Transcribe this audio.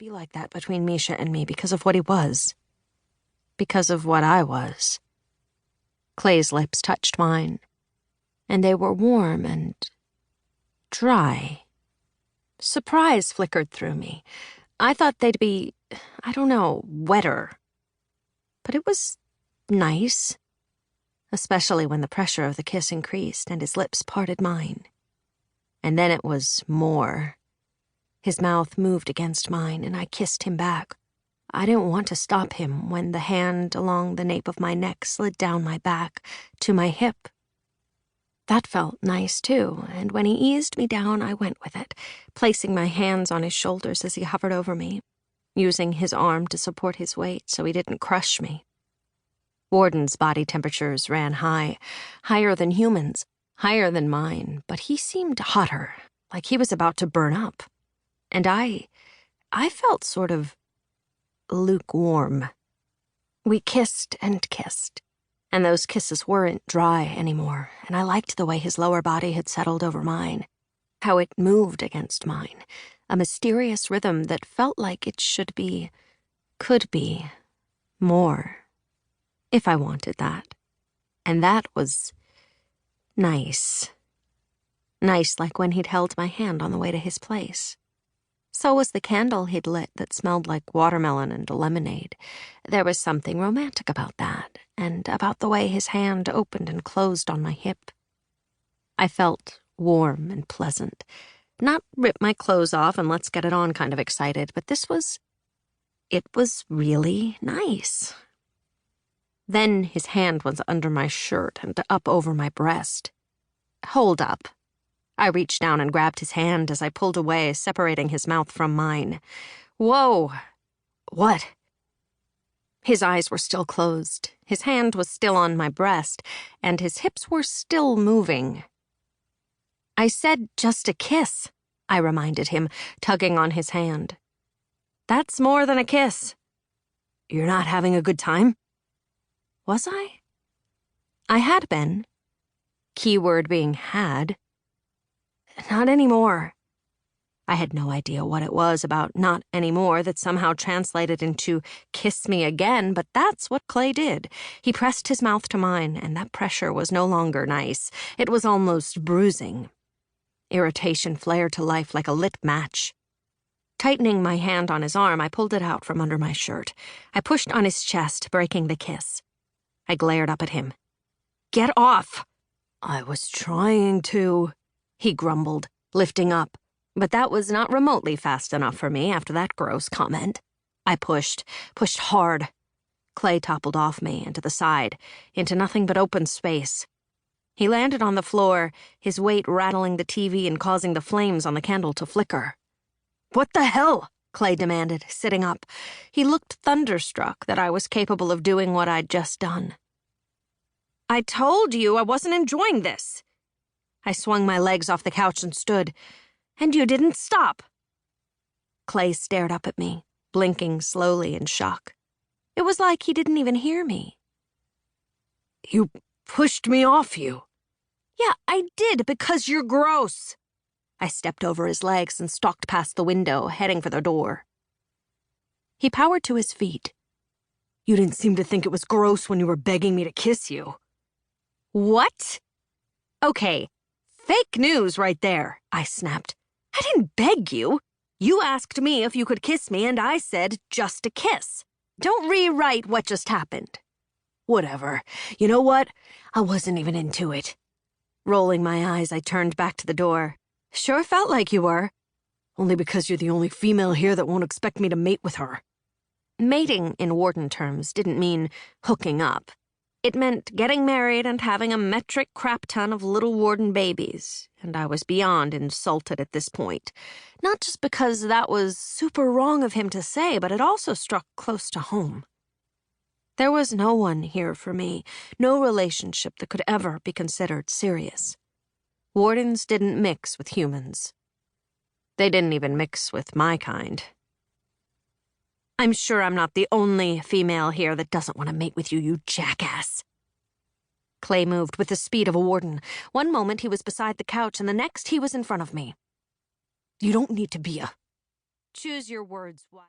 be like that between Misha and me because of what he was. Because of what I was. Clay's lips touched mine, and they were warm and dry. Surprise flickered through me. I thought they'd be, I don't know, wetter. But it was nice, especially when the pressure of the kiss increased and his lips parted mine. And then it was more. His mouth moved against mine, and I kissed him back. I didn't want to stop him when the hand along the nape of my neck slid down my back to my hip. That felt nice, too, and when he eased me down, I went with it, placing my hands on his shoulders as he hovered over me, using his arm to support his weight so he didn't crush me. Wardens' body temperatures ran high, higher than humans, higher than mine, but he seemed hotter, like he was about to burn up. And I felt sort of lukewarm. We kissed and kissed, and those kisses weren't dry anymore, and I liked the way his lower body had settled over mine, how it moved against mine, a mysterious rhythm that felt like it could be, more, if I wanted that. And that was nice. Nice like when he'd held my hand on the way to his place. So was the candle he'd lit that smelled like watermelon and lemonade. There was something romantic about that, and about the way his hand opened and closed on my hip. I felt warm and pleasant. Not rip my clothes off and let's get it on kind of excited, but it was really nice. Then his hand was under my shirt and up over my breast. Hold up. I reached down and grabbed his hand as I pulled away, separating his mouth from mine. Whoa! What? His eyes were still closed, his hand was still on my breast, and his hips were still moving. I said just a kiss, I reminded him, tugging on his hand. That's more than a kiss. You're not having a good time? Was I? I had been. Keyword being had. Not anymore. I had no idea what it was about not anymore that somehow translated into kiss me again, but that's what Clay did. He pressed his mouth to mine, and that pressure was no longer nice. It was almost bruising. Irritation flared to life like a lit match. Tightening my hand on his arm, I pulled it out from under my shirt. I pushed on his chest, breaking the kiss. I glared up at him. Get off! I was trying to, he grumbled, lifting up. But that was not remotely fast enough for me after that gross comment. I pushed hard. Clay toppled off me and to the side, into nothing but open space. He landed on the floor, his weight rattling the TV and causing the flames on the candle to flicker. What the hell? Clay demanded, sitting up. He looked thunderstruck that I was capable of doing what I'd just done. I told you I wasn't enjoying this. I swung my legs off the couch and stood. And you didn't stop. Clay stared up at me, blinking slowly in shock. It was like he didn't even hear me. You pushed me off you. Yeah, I did, because you're gross. I stepped over his legs and stalked past the window, heading for the door. He powered to his feet. You didn't seem to think it was gross when you were begging me to kiss you. What? Okay, fake news right there, I snapped. I didn't beg you. You asked me if you could kiss me, and I said just a kiss. Don't rewrite what just happened. Whatever. You know what? I wasn't even into it. Rolling my eyes, I turned back to the door. Sure felt like you were. Only because you're the only female here that won't expect me to mate with her. Mating in Warden terms didn't mean hooking up. It meant getting married and having a metric crap ton of little Warden babies, and I was beyond insulted at this point. Not just because that was super wrong of him to say, but it also struck close to home. There was no one here for me, no relationship that could ever be considered serious. Wardens didn't mix with humans. They didn't even mix with my kind. I'm sure I'm not the only female here that doesn't want to mate with you, you jackass. Clay moved with the speed of a warden. One moment he was beside the couch, and the next he was in front of me. You don't need to be a... Choose your words,